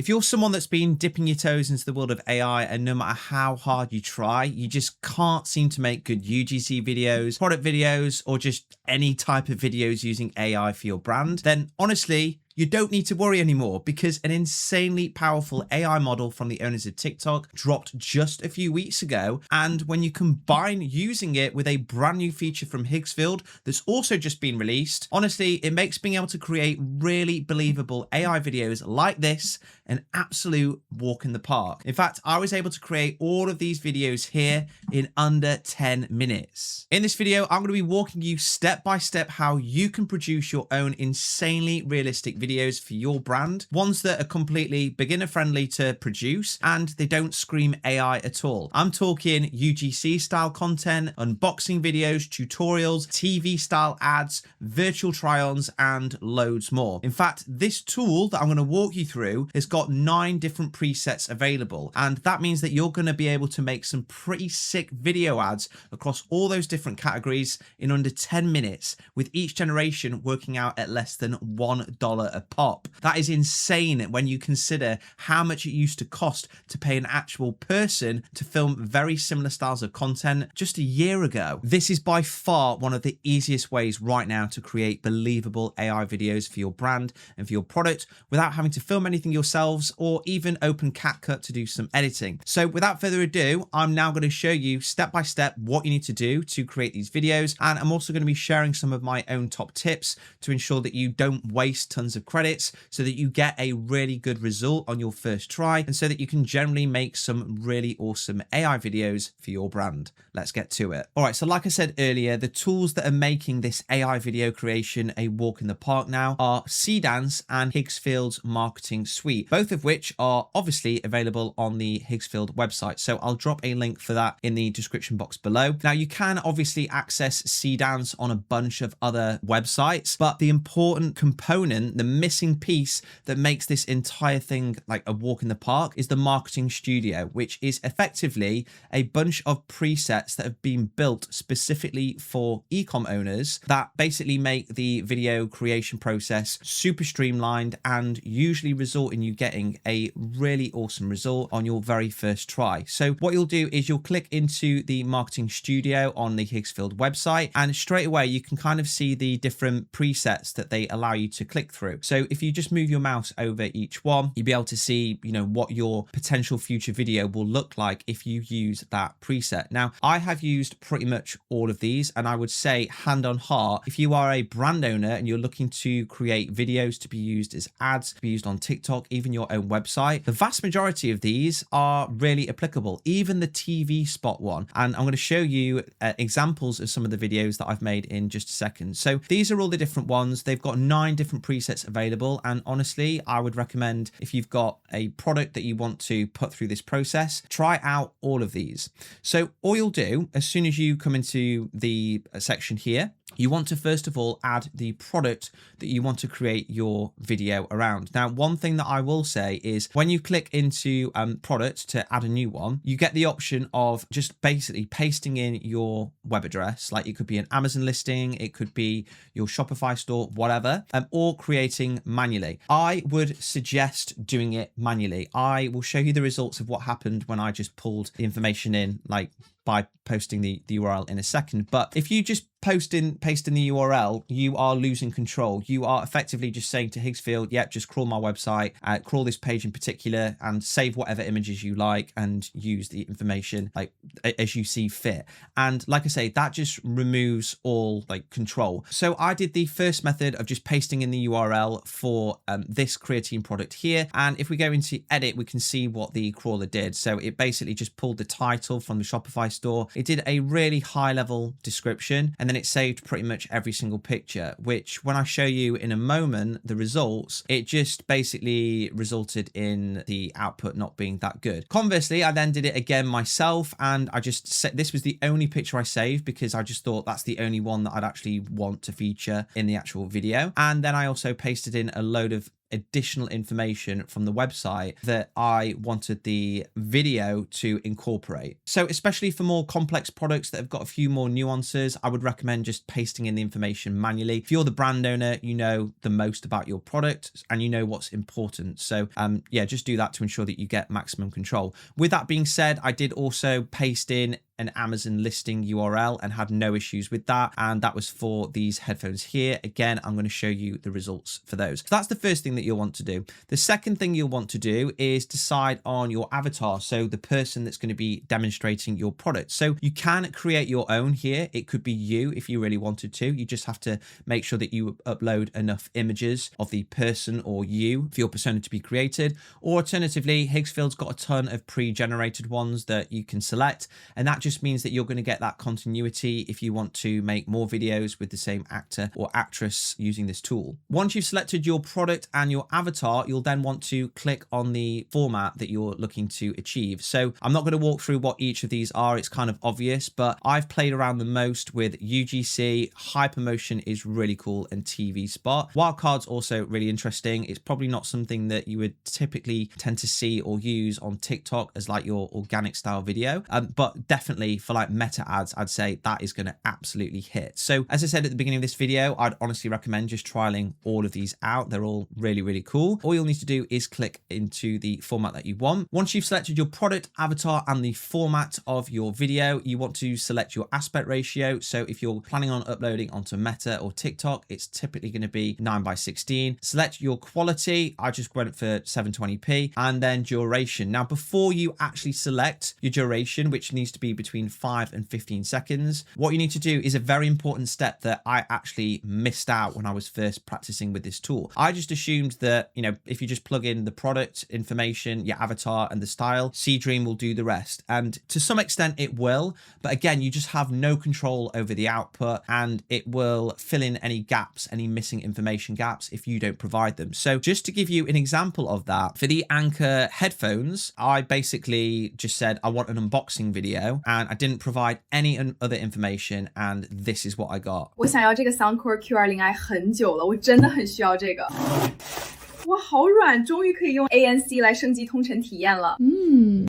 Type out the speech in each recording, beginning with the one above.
If you're someone that's been dipping your toes into the world of AI and no matter how hard you try, you just can't seem to make good UGC videos, product videos, or just any type of videos using AI for your brand, then honestly, you don't need to worry anymore because an insanely powerful AI model from the owners of TikTok dropped just a few weeks ago. And when you combine using it with a brand new feature from Higgsfield that's also just been released, honestly, it makes being able to create really believable AI videos like this an absolute walk in the park. In fact, I was able to create all of these videos here in under 10 minutes. In this video, I'm going to be walking you step by step how you can produce your own insanely realistic videos for your brand, ones that are completely beginner friendly to produce and they don't scream AI at all. I'm talking UGC style content, unboxing videos, tutorials, TV style ads, virtual try-ons, and loads more. In fact, this tool that I'm going to walk you through has got 9 different presets available, and that means that you're going to be able to make some pretty sick video ads across all those different categories in under 10 minutes, with each generation working out at less than $1 a pop. That is insane when you consider how much it used to cost to pay an actual person to film very similar styles of content just a year ago. This is by far one of the easiest ways right now to create believable AI videos for your brand and for your product without having to film anything yourselves or even open CapCut to do some editing. So without further ado, I'm now going to show you step by step what you need to do to create these videos, and I'm also going to be sharing some of my own top tips to ensure that you don't waste tons of credits so that you get a really good result on your first try and so that you can generally make some really awesome AI videos for your brand. Let's get to it. All right, so like I said earlier, the tools that are making this AI video creation a walk in the park now are SeeDance and Higgsfield's marketing suite, both of which are obviously available on the Higgsfield website. So I'll drop a link for that in the description box below. Now you can obviously access SeeDance on a bunch of other websites, but the important component, the missing piece that makes this entire thing like a walk in the park is the marketing studio, which is effectively a bunch of presets that have been built specifically for e-com owners that basically make the video creation process super streamlined and usually result in you getting a really awesome result on your very first try. So what you'll do is you'll click into the marketing studio on the Higgsfield website, and straight away you can kind of see the different presets that they allow you to click through. So if you just move your mouse over each one, you'll be able to see, you know, what your potential future video will look like if you use that preset. Now, I have used pretty much all of these, and I would say hand on heart, if you are a brand owner and you're looking to create videos to be used as ads, to be used on TikTok, even your own website, the vast majority of these are really applicable, even the TV spot one. And I'm going to show you examples of some of the videos that I've made in just a second. So these are all the different ones. They've got 9 different presets available, and honestly, I would recommend if you've got a product that you want to put through this process, try out all of these. So all you'll do as soon as you come into the section here, you want to first of all add the product that you want to create your video around. Now, one thing that I will say is when you click into product to add a new one, you get the option of just basically pasting in your web address. Like it could be an Amazon listing, it could be your Shopify store, whatever, or creating manually. I would suggest doing it manually. I will show you the results of what happened when I just pulled the information in, like by posting the URL in a second. But if you just paste in the URL, you are losing control. You are effectively just saying to Higgsfield, yep, just crawl my website, crawl this page in particular, and save whatever images you like and use the information like as you see fit. And like I say, that just removes all like control. So I did the first method of just pasting in the URL for this creatine product here. And if we go into edit, we can see what the crawler did. So it basically just pulled the title from the Shopify store. It did a really high level description, and then it saved pretty much every single picture, which when I show you in a moment the results, it just basically resulted in the output not being that good. Conversely, I then did it again myself, and I just set, this was the only picture I saved because I just thought that's the only one that I'd actually want to feature in the actual video. And then I also pasted in a load of additional information from the website that I wanted the video to incorporate. So especially for more complex products that have got a few more nuances, I would recommend just pasting in the information manually. If you're the brand owner, you know the most about your product and you know what's important. So yeah, just do that to ensure that you get maximum control. With that being said, I did also paste in an Amazon listing URL and had no issues with that. And that was for these headphones here. Again, I'm going to show you the results for those. So that's the first thing that you'll want to do. The second thing you'll want to do is decide on your avatar. So the person that's going to be demonstrating your product. So you can create your own here. It could be you if you really wanted to. You just have to make sure that you upload enough images of the person or you for your persona to be created. Or alternatively, Higgsfield's got a ton of pre-generated ones that you can select. And that just means that you're going to get that continuity if you want to make more videos with the same actor or actress using this tool. Once you've selected your product and your avatar, you'll then want to click on the format that you're looking to achieve. So I'm not going to walk through what each of these are. It's kind of obvious, but I've played around the most with UGC. Hypermotion is really cool, and TV spot. Wildcard's also really interesting. It's probably not something that you would typically tend to see or use on TikTok as like your organic style video, but definitely for like meta ads, I'd say that is going to absolutely hit. So as I said at the beginning of this video, I'd honestly recommend just trialing all of these out. They're all really, really cool. All you'll need to do is click into the format that you want. Once you've selected your product, avatar, and the format of your video, you want to select your aspect ratio. So if you're planning on uploading onto Meta or TikTok, it's typically going to be 9:16. Select your quality. I just went for 720p, and then duration. Now, before you actually select your duration, which needs to be between 5 and 15 seconds, what you need to do is a very important step that I actually missed out when I was first practicing with this tool. I just assumed that, you know, if you just plug in the product information, your avatar, and the style, Seedream will do the rest. And to some extent it will, but again, you just have no control over the output, and it will fill in any gaps, any missing information gaps if you don't provide them. So just to give you an example of that, for the Anchor headphones, I basically just said I want an unboxing video, and I didn't provide any other information, and this is what I got. 我想要这个 Soundcore Q20i 很久了，我真的很需要这个。哇，好软，终于可以用 ANC 来升级通勤体验了。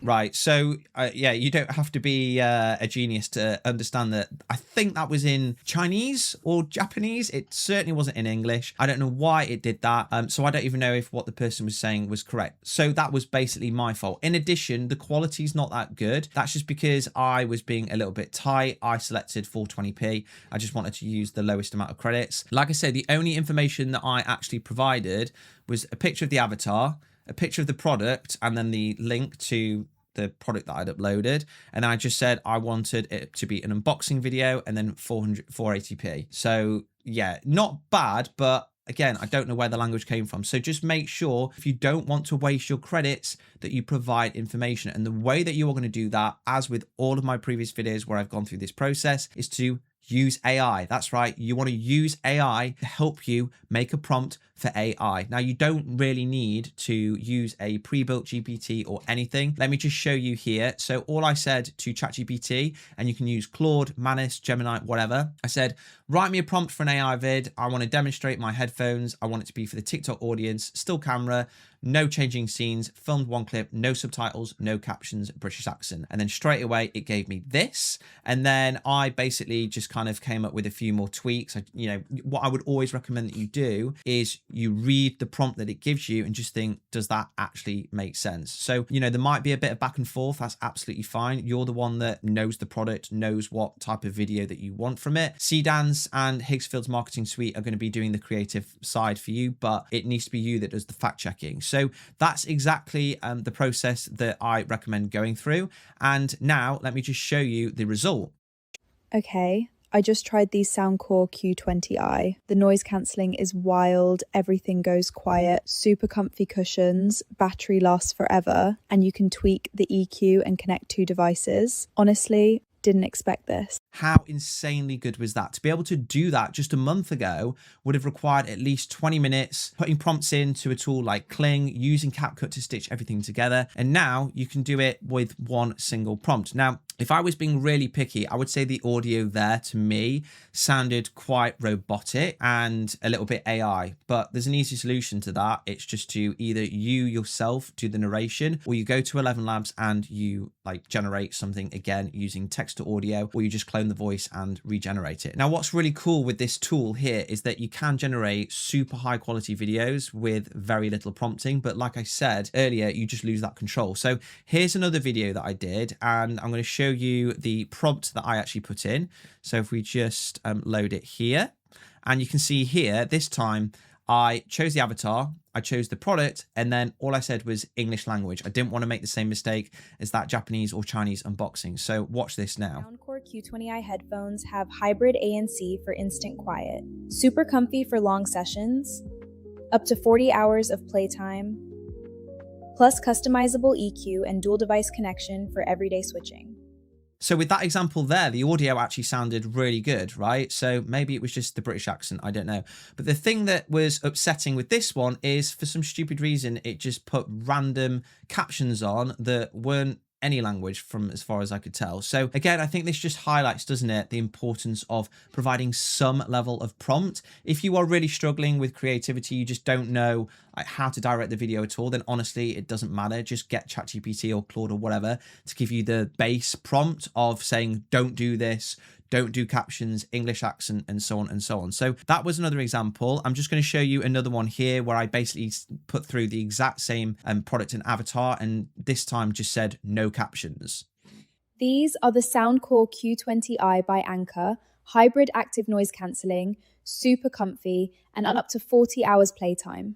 Right, so yeah, you don't have to be a genius to understand that. I think that was in Chinese or Japanese. It certainly wasn't in English. I don't know why it did that. So I don't even know if what the person was saying was correct. So that was basically my fault. In addition, the quality's not that good. That's just because I was being a little bit tight. I selected 420p. I just wanted to use the lowest amount of credits. Like I said, the only information that I actually provided was a picture of the avatar, a picture of the product, and then the link to the product that I'd uploaded. And I just said I wanted it to be an unboxing video, and then 480p. So yeah, not bad, but again, I don't know where the language came from. So just make sure, if you don't want to waste your credits, that you provide information. And the way that you are going to do that, as with all of my previous videos where I've gone through this process, is to use AI. That's right. You want to use AI to help you make a prompt for AI. Now, you don't really need to use a pre-built GPT or anything. Let me just show you here. So all I said to ChatGPT, and you can use Claude, Manus, Gemini, whatever. I said, write me a prompt for an AI vid. I want to demonstrate my headphones. I want it to be for the TikTok audience, still camera, no changing scenes, filmed one clip, no subtitles, no captions, British accent. And then straight away, it gave me this. And then I basically just kind of came up with a few more tweaks. What I would always recommend that you do is you read the prompt that it gives you and just think, does that actually make sense? So, there might be a bit of back and forth. That's absolutely fine. You're the one that knows the product, knows what type of video that you want from it. SeeDance and Higgsfield's marketing suite are going to be doing the creative side for you, but it needs to be you that does the fact checking. So that's exactly the process that I recommend going through. And now let me just show you the result. Okay, I just tried the Soundcore Q20i. The noise cancelling is wild, everything goes quiet, super comfy cushions, battery lasts forever, and you can tweak the EQ and connect two devices. Honestly, didn't expect this. How insanely good was that? To be able to do that just a month ago would have required at least 20 minutes putting prompts into a tool like Kling, using CapCut to stitch everything together. And now you can do it with one single prompt. Now, if I was being really picky, I would say the audio there to me sounded quite robotic and a little bit AI, but there's an easy solution to that. It's just to either you yourself do the narration, or you go to 11 Labs and you like generate something again using text to audio, or you just clone the voice and regenerate it. Now, what's really cool with this tool here is that you can generate super high quality videos with very little prompting, but like I said earlier, you just lose that control. So here's another video that I did, and I'm going to show you the prompt that I actually put in. So if we just load it here, and you can see here, this time I chose the avatar, I chose the product, and then all I said was English language. I didn't want to make the same mistake as that Japanese or Chinese unboxing. So watch this now. Soundcore Q20i headphones have hybrid ANC for instant quiet, super comfy for long sessions, up to 40 hours of playtime, plus customizable EQ and dual device connection for everyday switching. So with that example there, the audio actually sounded really good, right? So maybe it was just the British accent, I don't know. But the thing that was upsetting with this one is, for some stupid reason, it just put random captions on that weren't any language from as far as I could tell. So again, I think this just highlights, doesn't it, the importance of providing some level of prompt. If you are really struggling with creativity, you just don't know how to direct the video at all, then honestly, it doesn't matter. Just get ChatGPT or Claude or whatever to give you the base prompt of saying, don't do this, don't do captions, English accent, and so on and so on. So that was another example. I'm just going to show you another one here where I basically put through the exact same product and avatar, and this time just said no captions. These are the Soundcore Q20i by Anker, hybrid active noise cancelling, super comfy, and up to 40 hours playtime.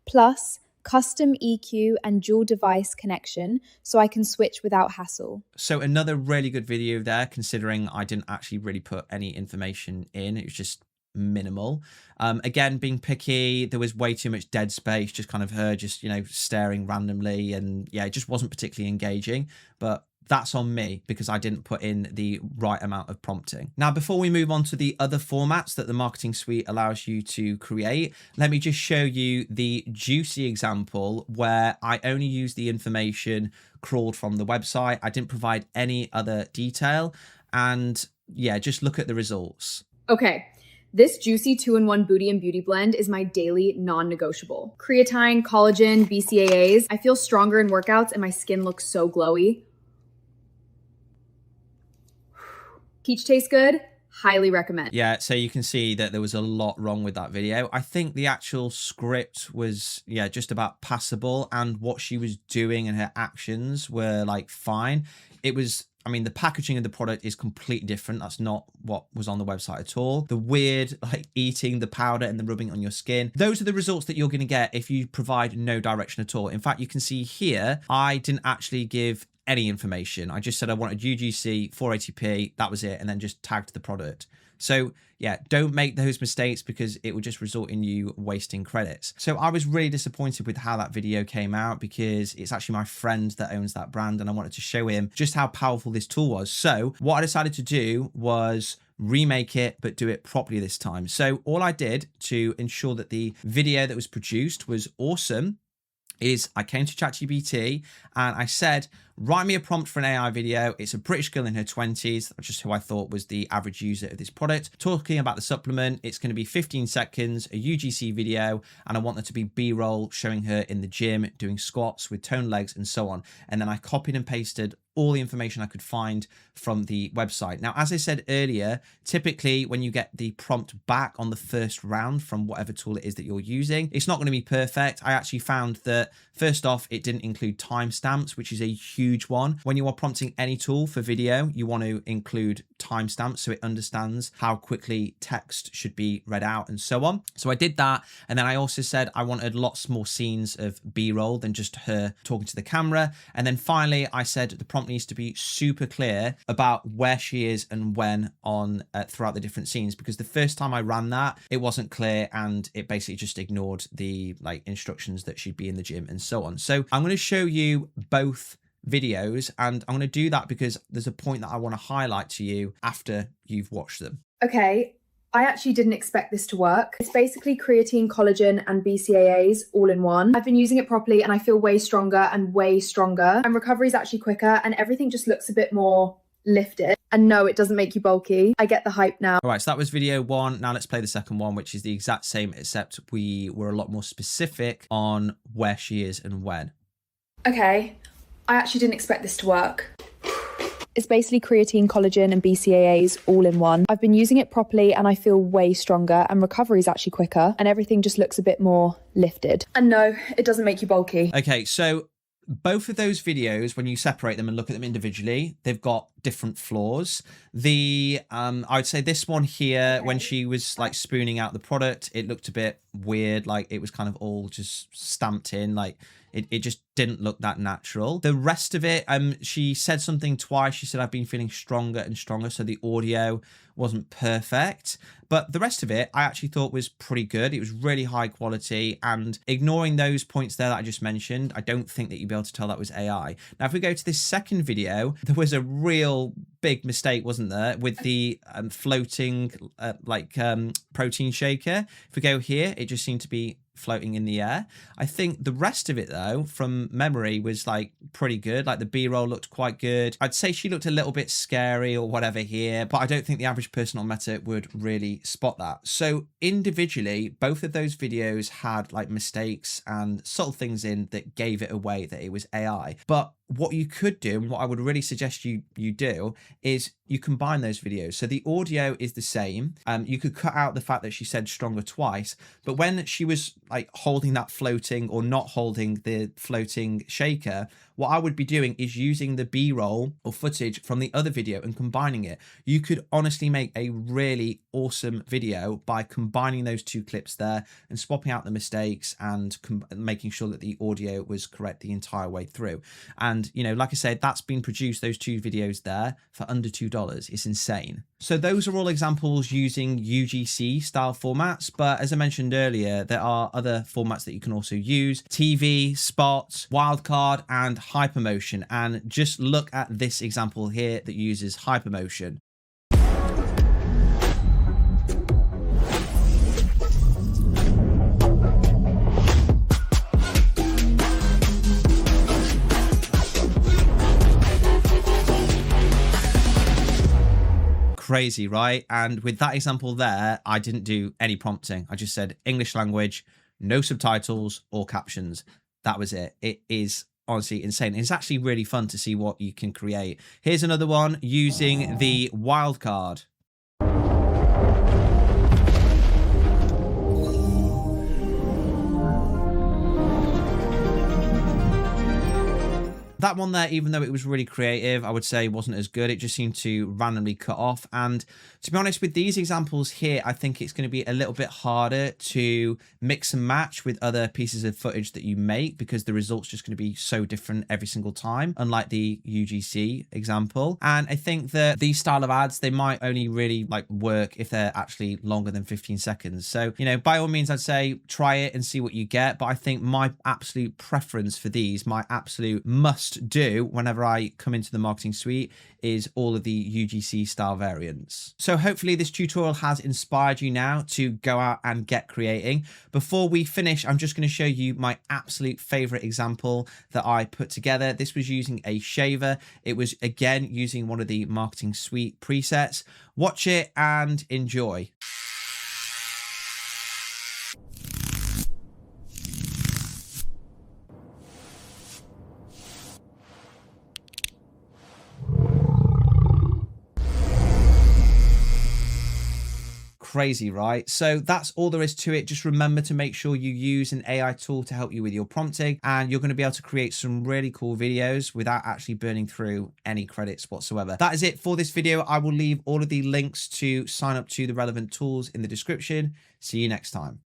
Plus, custom EQ and dual device connection, so I can switch without hassle. So another really good video there, considering I didn't actually really put any information in. It was just minimal. Again, being picky, there was way too much dead space, just kind of her just, you know, staring randomly, and yeah, it just wasn't particularly engaging. But that's on me because I didn't put in the right amount of prompting. Now, before we move on to the other formats that the marketing suite allows you to create, let me just show you the juicy example where I only use the information crawled from the website. I didn't provide any other detail. And yeah, just look at the results. Okay. This juicy 2-in-1 booty and beauty blend is my daily non-negotiable. Creatine, collagen, BCAAs. I feel stronger in workouts and my skin looks so glowy. Peach tastes good. Highly recommend. Yeah, so you can see that there was a lot wrong with that video. I think the actual script was, yeah, just about passable, and what she was doing and her actions were like fine. It was, I mean, the packaging of the product is completely different. That's not what was on the website at all. The weird, like eating the powder and then rubbing it on your skin. Those are the results that you're going to get if you provide no direction at all. In fact, you can see here, I didn't actually give any information. I just said I wanted UGC 480p, that was it, and then just tagged the product. So yeah, don't make those mistakes because it will just result in you wasting credits. So I was really disappointed with how that video came out because it's actually my friend that owns that brand, and I wanted to show him just how powerful this tool was. So what I decided to do was remake it, but do it properly this time. So all I did to ensure that the video that was produced was awesome is I came to ChatGPT and I said, write me a prompt for an AI video. It's a British girl in her 20s, just who I thought was the average user of this product, talking about the supplement. It's going to be 15 seconds, a UGC video, and I want there to be B-roll showing her in the gym doing squats with toned legs and so on. And then I copied and pasted all the information I could find from the website. Now, as I said earlier, typically when you get the prompt back on the first round from whatever tool it is that you're using, it's not going to be perfect. I actually found that first off, it didn't include timestamps, which is a huge one. When you are prompting any tool for video, you want to include timestamps so it understands how quickly text should be read out and so on. So I did that. And then I also said I wanted lots more scenes of B-roll than just her talking to the camera. And then finally, I said the prompt needs to be super clear about where she is and when on throughout the different scenes, because the first time I ran that, it wasn't clear and it basically just ignored the like instructions that she'd be in the gym and so on. So I'm going to show you both videos, and I'm going to do that because there's a point that I want to highlight to you after you've watched them. Okay, I actually didn't expect this to work. It's basically creatine, collagen, and BCAAs all in one. I've been using it properly and I feel way stronger, and recovery is actually quicker, and everything just looks a bit more lifted. And no, it doesn't make you bulky. I get the hype now. All right, so that was video 1. Now let's play the second one, which is the exact same, except we were a lot more specific on where she is and when. Okay, I actually didn't expect this to work. It's basically creatine, collagen, and BCAAs all in one. I've been using it properly and I feel way stronger, and recovery is actually quicker, and everything just looks a bit more lifted. And no, it doesn't make you bulky. Okay, so both of those videos, when you separate them and look at them individually, they've got different flaws. I would say this one here, when she was like spooning out the product, it looked a bit weird. Like it was kind of all just stamped in, like it just didn't look that natural. The rest of it, she said something twice. She said, I've been feeling stronger and stronger. So the audio wasn't perfect, but the rest of it I actually thought was pretty good. It was really high quality, and ignoring those points there that I just mentioned, I don't think that you'd be able to tell that was AI. Now, if we go to this second video, there was a real big mistake, wasn't there, with the floating protein shaker. If we go here, it just seemed to be floating in the air. I think the rest of it, though, from memory, was like pretty good. Like the B-roll looked quite good. I'd say she looked a little bit scary or whatever here, but I don't think the average person on Meta would really spot that. So individually, both of those videos had like mistakes and subtle things in that gave it away that it was AI. But what you could do, and what I would really suggest you do, is you combine those videos. So the audio is the same. You could cut out the fact that she said stronger twice, but when she was like holding that floating or not holding the floating shaker, what I would be doing is using the B-roll or footage from the other video and combining it. You could honestly make a really awesome video by combining those two clips there and swapping out the mistakes and making sure that the audio was correct the entire way through. And, you know, like I said, that's been produced, those two videos there, for under $2. It's insane. So those are all examples using UGC style formats. But as I mentioned earlier, there are other formats that you can also use: TV, spot, wildcard, and hypermotion. And just look at this example here that uses hypermotion. Crazy, right? And with that example there, I didn't do any prompting. I just said English language, no subtitles or captions. That was it. It is honestly insane. It's actually really fun to see what you can create. Here's another one using the wildcard. That one there, even though it was really creative, I would say wasn't as good. It just seemed to randomly cut off. And to be honest, with these examples here, I think it's going to be a little bit harder to mix and match with other pieces of footage that you make, because the result's just going to be so different every single time, unlike the UGC example. And I think that these style of ads, they might only really like work if they're actually longer than 15 seconds. So, you know, by all means, I'd say try it and see what you get. But I think my absolute preference for these, my absolute must do whenever I come into the marketing suite, is all of the UGC style variants. So hopefully this tutorial has inspired you now to go out and get creating. Before we finish, I'm just going to show you my absolute favorite example that I put together. This was using a shaver. It was again using one of the marketing suite presets. Watch it and enjoy. Crazy, right? So that's all there is to it. Just remember to make sure you use an AI tool to help you with your prompting, and you're going to be able to create some really cool videos without actually burning through any credits whatsoever. That is it for this video. I will leave all of the links to sign up to the relevant tools in the description. See you next time.